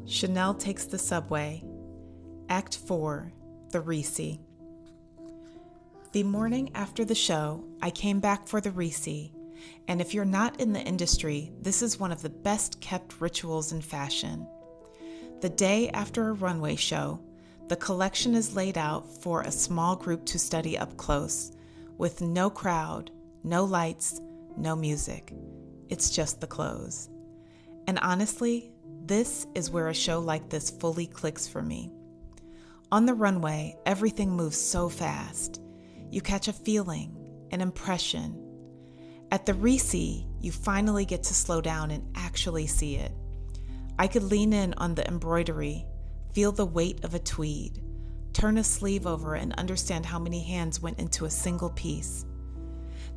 Chanel Takes the Subway, Act 4, The Reissi. The morning after the show, I came back for the Resee, and if you're not in the industry, this is one of the best kept rituals in fashion. The day after a runway show, the collection is laid out for a small group to study up close, with no crowd, no lights, no music. It's just the clothes. And honestly, this is where a show like this fully clicks for me. On the runway, everything moves so fast. You catch a feeling, an impression. At the Resee, you finally get to slow down and actually see it. I could lean in on the embroidery, feel the weight of a tweed, turn a sleeve over and understand how many hands went into a single piece.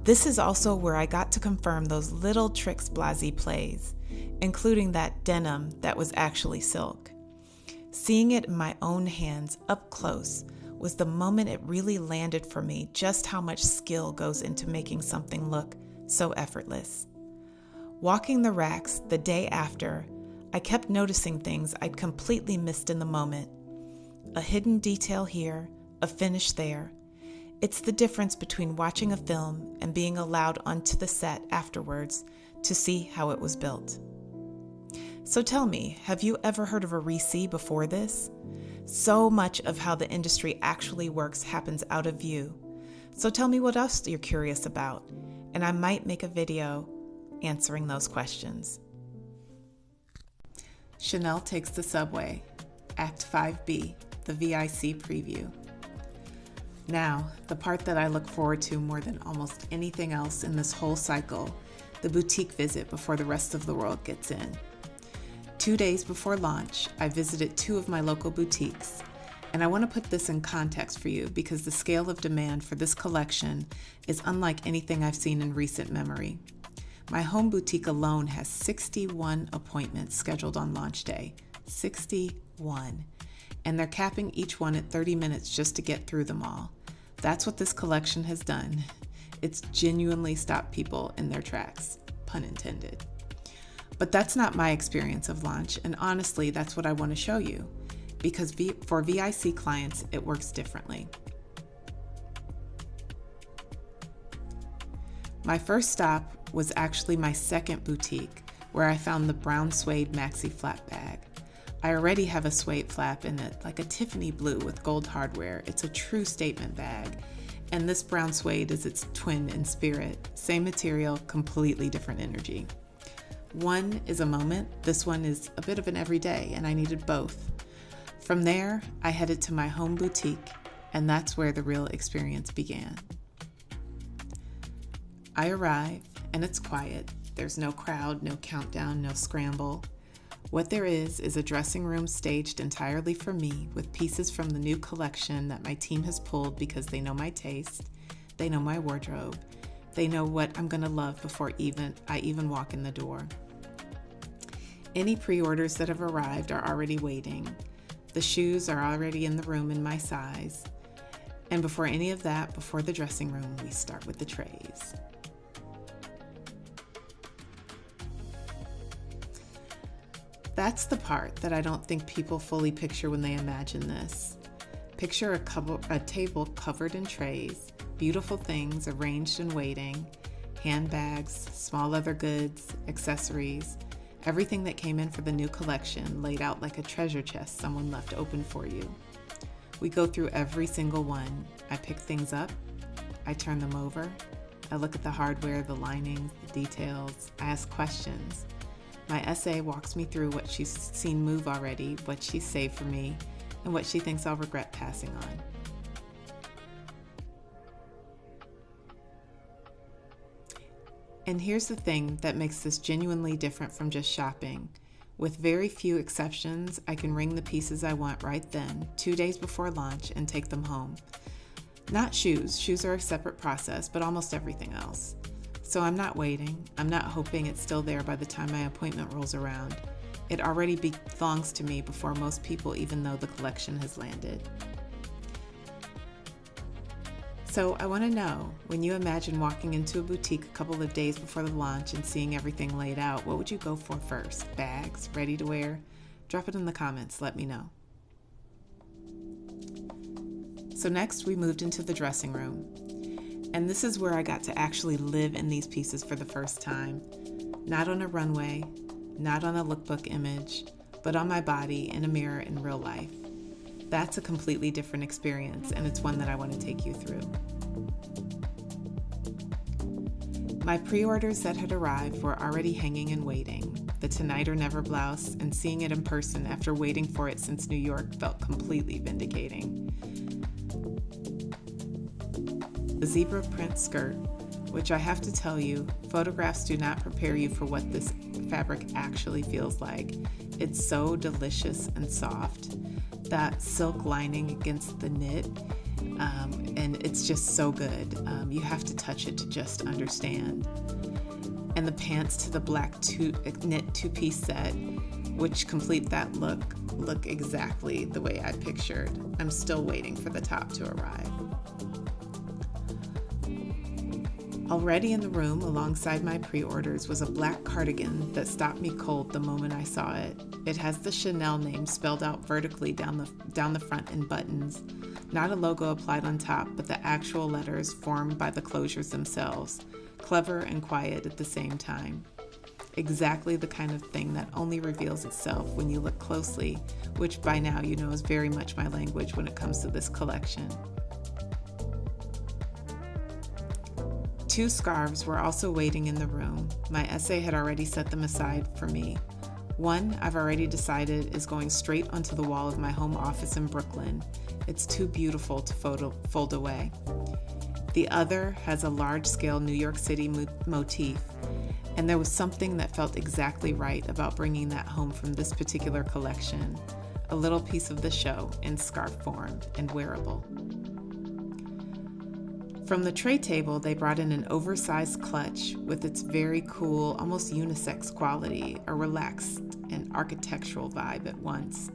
This is also where I got to confirm those little tricks Blasey plays, including that denim that was actually silk. Seeing it in my own hands up close was the moment it really landed for me just how much skill goes into making something look so effortless. Walking the racks the day after, I kept noticing things I'd completely missed in the moment. A hidden detail here, a finish there. It's the difference between watching a film and being allowed onto the set afterwards to see how it was built. So tell me, have you ever heard of a Resee before this? So much of how the industry actually works happens out of view. So tell me what else you're curious about, and I might make a video answering those questions. Chanel Takes the Subway, Act 5B, the VIC preview. Now, the part that I look forward to more than almost anything else in this whole cycle, the boutique visit before the rest of the world gets in. 2 days before launch, I visited 2 of my local boutiques, and I want to put this in context for you because the scale of demand for this collection is unlike anything I've seen in recent memory. My home boutique alone has 61 appointments scheduled on launch day. 61. And they're capping each one at 30 minutes just to get through them all. That's what this collection has done. It's genuinely stopped people in their tracks, pun intended. But that's not my experience of launch, and honestly, that's what I want to show you, because for VIC clients, it works differently. My first stop was actually my second boutique, where I found the brown suede maxi flap bag. I already have a suede flap in it, like a Tiffany blue with gold hardware. It's a true statement bag. And this brown suede is its twin in spirit. Same material, completely different energy. One is a moment, this one is a bit of an everyday, and I needed both. From there, I headed to my home boutique, and that's where the real experience began. I arrive, and it's quiet. There's no crowd, no countdown, no scramble. What there is a dressing room staged entirely for me with pieces from the new collection that my team has pulled because they know my taste, they know my wardrobe, they know what I'm gonna love before I even walk in the door. Any pre-orders that have arrived are already waiting. The shoes are already in the room in my size. And before any of that, before the dressing room, we start with the trays. That's the part that I don't think people fully picture when they imagine this. Picture a table covered in trays, beautiful things arranged and waiting, handbags, small leather goods, accessories, everything that came in for the new collection laid out like a treasure chest someone left open for you. We go through every single one. I pick things up, I turn them over, I look at the hardware, the linings, the details, I ask questions. My SA walks me through what she's seen move already, what she's saved for me, and what she thinks I'll regret passing on. And here's the thing that makes this genuinely different from just shopping. With very few exceptions, I can ring the pieces I want right then, 2 days before launch, and take them home. Not shoes. Shoes are a separate process, but almost everything else. So I'm not waiting. I'm not hoping it's still there by the time my appointment rolls around. It already belongs to me before most people even know the collection has landed. So I want to know, when you imagine walking into a boutique a couple of days before the launch and seeing everything laid out, what would you go for first? Bags, ready to wear, Drop it in the comments, let me know. So next we moved into the dressing room. And this is where I got to actually live in these pieces for the first time. Not on a runway, not on a lookbook image, but on my body in a mirror in real life. That's a completely different experience, and it's one that I want to take you through. My pre-orders that had arrived were already hanging and waiting. The Tonight or Never blouse, and seeing it in person after waiting for it since New York felt completely vindicating. The zebra print skirt, which I have to tell you, photographs do not prepare you for what this fabric actually feels like. It's so delicious and soft. That silk lining against the knit, and it's just so good. You have to touch it to just understand. And the pants to the black knit two-piece set, which complete that look exactly the way I pictured. I'm still waiting for the top to arrive. Already in the room alongside my pre-orders was a black cardigan that stopped me cold the moment I saw it. It has the Chanel name spelled out vertically down the front in buttons. Not a logo applied on top, but the actual letters formed by the closures themselves. Clever and quiet at the same time. Exactly the kind of thing that only reveals itself when you look closely, which by now you know is very much my language when it comes to this collection. 2 scarves were also waiting in the room. My essay had already set them aside for me. One, I've already decided, is going straight onto the wall of my home office in Brooklyn. It's too beautiful to fold away. The other has a large-scale New York City motif, and there was something that felt exactly right about bringing that home from this particular collection. A little piece of the show in scarf form and wearable. From the tray table, they brought in an oversized clutch with its very cool, almost unisex quality, a relaxed and architectural vibe at once.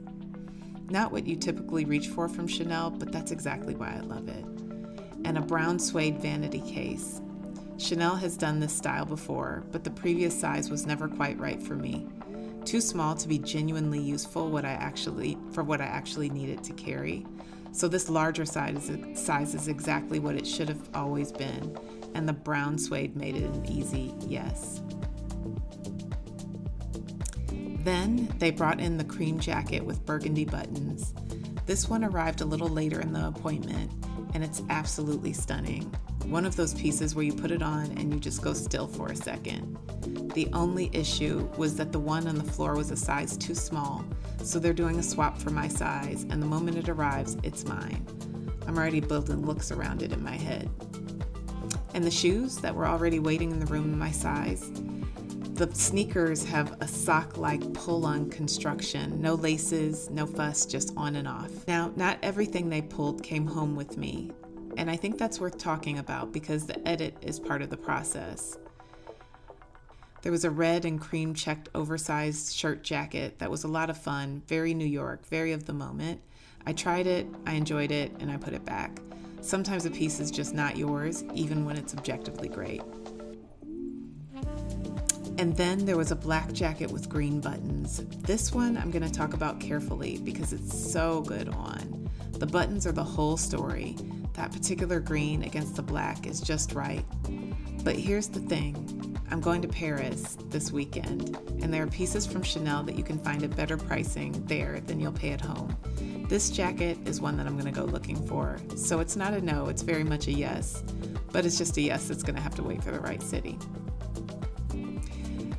Not what you typically reach for from Chanel, but that's exactly why I love it. And a brown suede vanity case. Chanel has done this style before, but the previous size was never quite right for me. Too small to be genuinely useful for what I actually needed to carry. So this larger size is exactly what it should have always been, and the brown suede made it an easy yes. Then they brought in the cream jacket with burgundy buttons. This one arrived a little later in the appointment, and it's absolutely stunning. One of those pieces where you put it on and you just go still for a second. The only issue was that the one on the floor was a size too small, so they're doing a swap for my size, and the moment it arrives, it's mine. I'm already building looks around it in my head. And the shoes that were already waiting in the room in my size, the sneakers have a sock-like pull-on construction, no laces, no fuss, just on and off. Now, not everything they pulled came home with me, and I think that's worth talking about because the edit is part of the process. There was a red and cream checked oversized shirt jacket that was a lot of fun, very New York, very of the moment. I tried it, I enjoyed it, and I put it back. Sometimes a piece is just not yours, even when it's objectively great. And then there was a black jacket with green buttons. This one I'm going to talk about carefully because it's so good on. The buttons are the whole story. That particular green against the black is just right. But here's the thing. I'm going to Paris this weekend, and there are pieces from Chanel that you can find at better pricing there than you'll pay at home. This jacket is one that I'm going to go looking for. So it's not a no, it's very much a yes. But it's just a yes that's going to have to wait for the right city.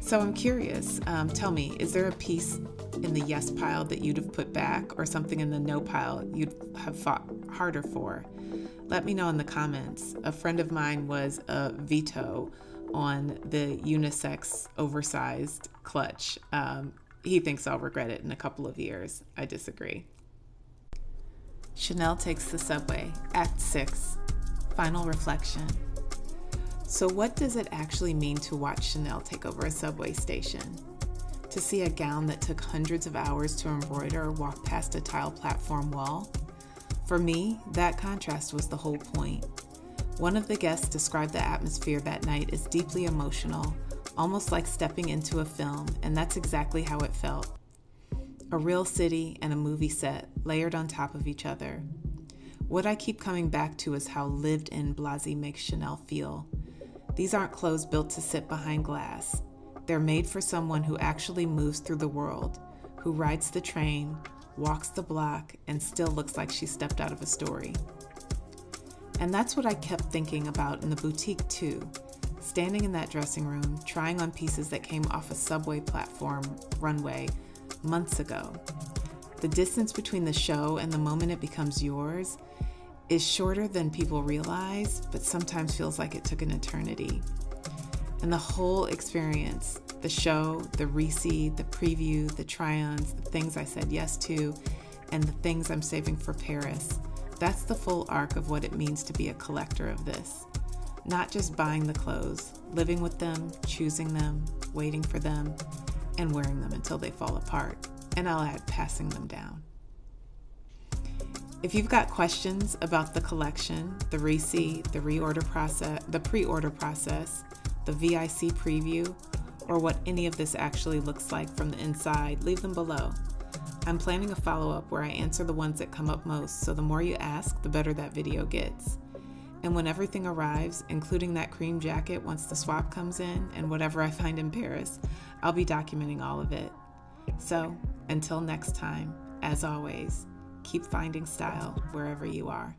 So I'm curious, tell me, is there a piece in the yes pile that you'd have put back or something in the no pile you'd have fought harder for? Let me know in the comments. A friend of mine was a veto on the unisex oversized clutch. He thinks I'll regret it in a couple of years. I disagree. Chanel takes the subway, Act 6, final reflection. So what does it actually mean to watch Chanel take over a subway station? To see a gown that took hundreds of hours to embroider walk past a tile platform wall? For me, that contrast was the whole point. One of the guests described the atmosphere that night as deeply emotional, almost like stepping into a film, and that's exactly how it felt. A real city and a movie set layered on top of each other. What I keep coming back to is how lived-in Blasé makes Chanel feel. These aren't clothes built to sit behind glass. They're made for someone who actually moves through the world, who rides the train, walks the block, and still looks like she stepped out of a story. And that's what I kept thinking about in the boutique too. Standing in that dressing room, trying on pieces that came off a subway platform runway months ago. The distance between the show and the moment it becomes yours is shorter than people realize, but sometimes feels like it took an eternity. And the whole experience, the show, the Resee, the preview, the try-ons, the things I said yes to, and the things I'm saving for Paris, that's the full arc of what it means to be a collector of this. Not just buying the clothes, living with them, choosing them, waiting for them, and wearing them until they fall apart. And I'll add passing them down. If you've got questions about the collection, the Resee, the reorder process, the pre-order process, the VIC preview, or what any of this actually looks like from the inside, leave them below. I'm planning a follow-up where I answer the ones that come up most, so the more you ask, the better that video gets. And when everything arrives, including that cream jacket once the swap comes in and whatever I find in Paris, I'll be documenting all of it. So, until next time, as always, keep finding style wherever you are.